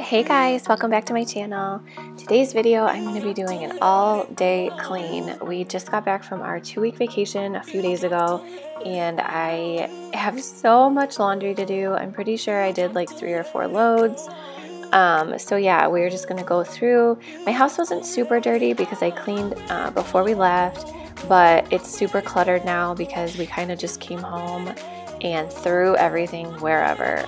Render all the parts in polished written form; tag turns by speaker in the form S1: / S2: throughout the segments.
S1: Hey guys, welcome back to my channel. Today's video I'm going to be doing an all-day clean. We just got back from our 2-week vacation a few days ago and I have so much laundry to do. I'm pretty sure I did like 3 or 4 loads. So yeah, we're just going to go through. My house wasn't super dirty because I cleaned before we left, but it's super cluttered now because we kind of just came home and threw everything wherever.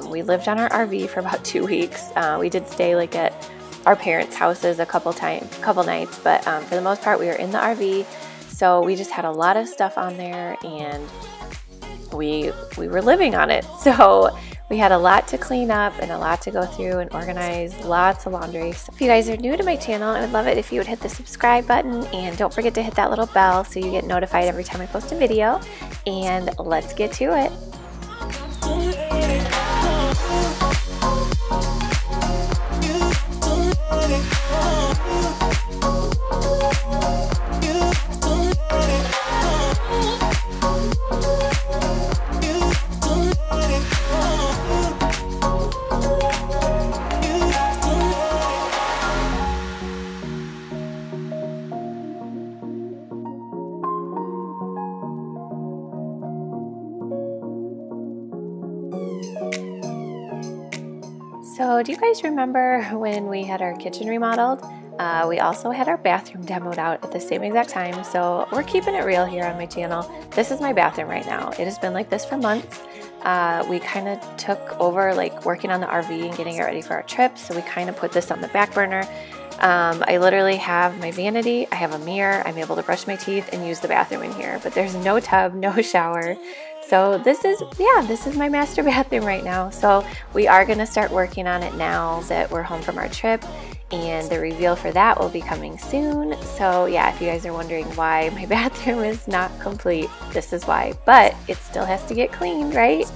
S1: We lived on our RV for about 2 weeks. We did stay like at our parents' houses a couple nights, but for the most part we were in the RV. So we just had a lot of stuff on there and we were living on it. So we had a lot to clean up and a lot to go through and organize, lots of laundry. So if you guys are new to my channel, I would love it if you would hit the subscribe button and don't forget to hit that little bell so you get notified every time I post a video. And let's get to it. So do you guys remember when we had our kitchen remodeled? We also had our bathroom demoed out at the same exact time, so we're keeping it real here on my channel. This is my bathroom right now. It has been like this for months. We kind of took over like working on the RV and getting it ready for our trip, so we kind of put this on the back burner. I literally have my vanity, I have a mirror, I'm able to brush my teeth and use the bathroom in here, but there's no tub, no shower. So this is my master bathroom right now. So we are going to start working on it now that we're home from our trip, and the reveal for that will be coming soon. So yeah, if you guys are wondering why my bathroom is not complete, this is why, but it still has to get cleaned, right?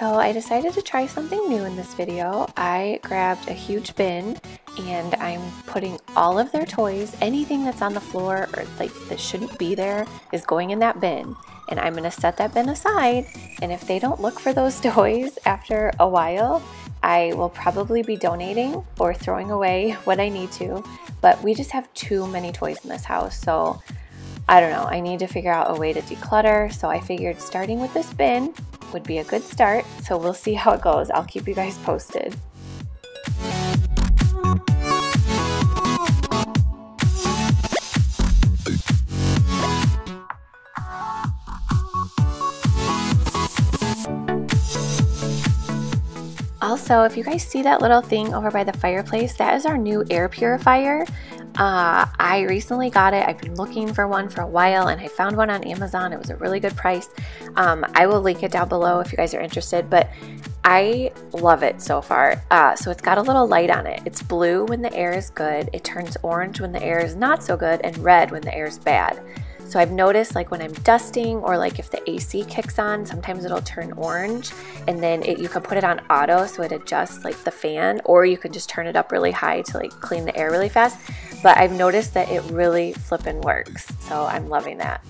S1: So I decided to try something new in this video. I grabbed a huge bin and I'm putting all of their toys, anything that's on the floor or like that shouldn't be there is going in that bin. And I'm gonna set that bin aside, and if they don't look for those toys after a while, I will probably be donating or throwing away what I need to. But we just have too many toys in this house, so I don't know, I need to figure out a way to declutter. So I figured starting with this bin would be a good start. So we'll see how it goes. I'll keep you guys posted. Also, if you guys see that little thing over by the fireplace, that is our new air purifier. I recently got it. I've been looking for one for a while and I found one on Amazon. It was a really good price. I will link it down below if you guys are interested, but I love it so far. So it's got a little light on it. It's blue when the air is good. It turns orange when the air is not so good, and red when the air is bad. So I've noticed, like when I'm dusting or like if the AC kicks on, sometimes it'll turn orange, and then you can put it on auto so it adjusts like the fan, or you can just turn it up really high to like clean the air really fast. But I've noticed that it really flippin' works, so I'm loving that.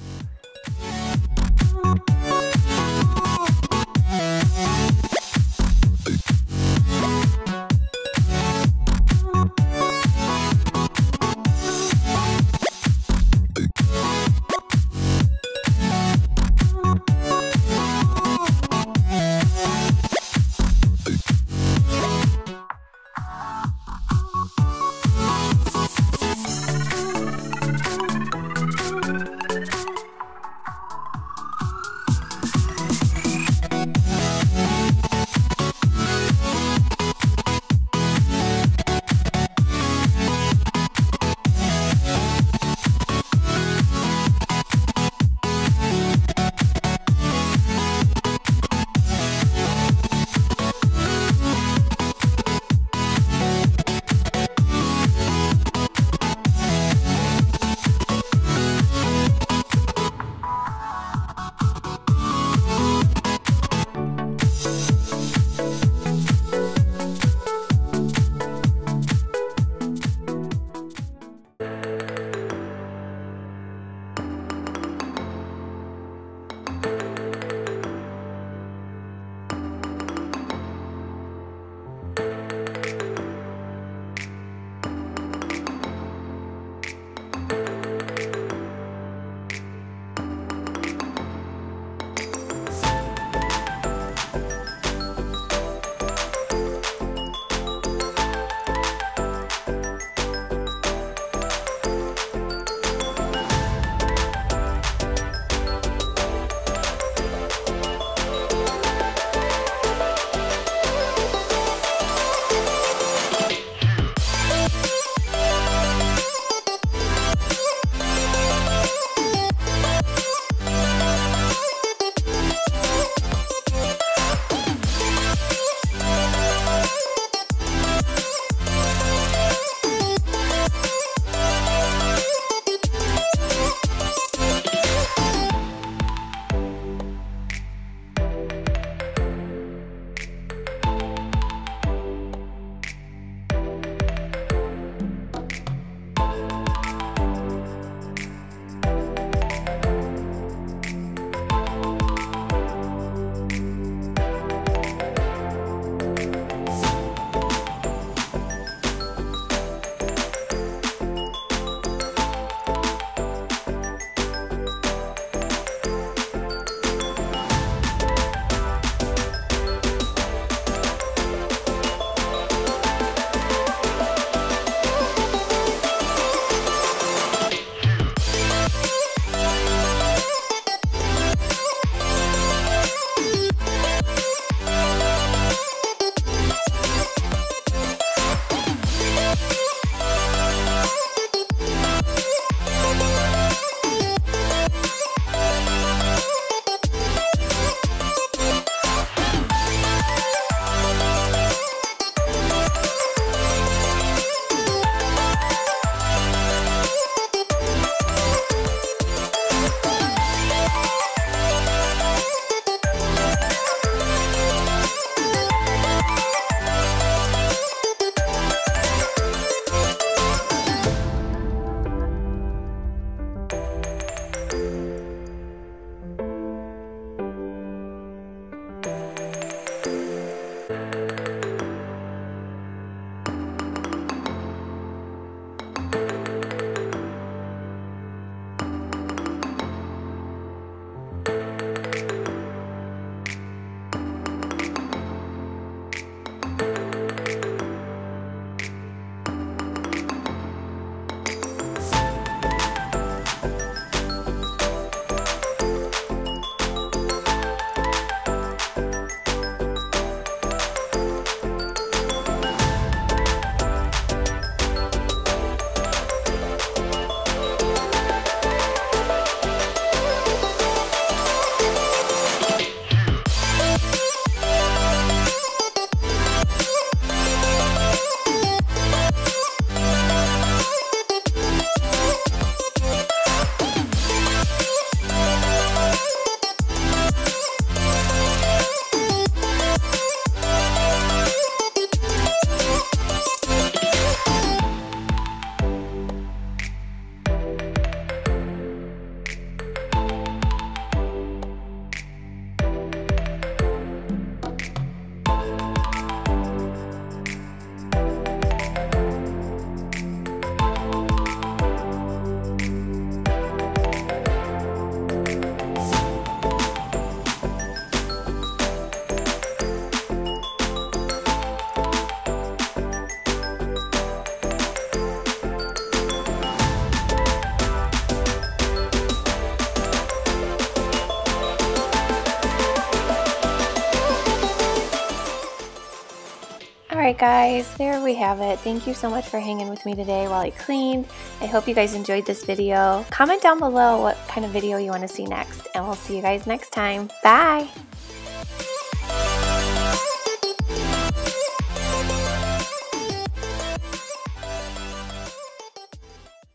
S1: Alright guys, there we have it. Thank you so much for hanging with me today while I cleaned. I hope you guys enjoyed this video. Comment down below what kind of video you want to see next, and we'll see you guys next time. Bye!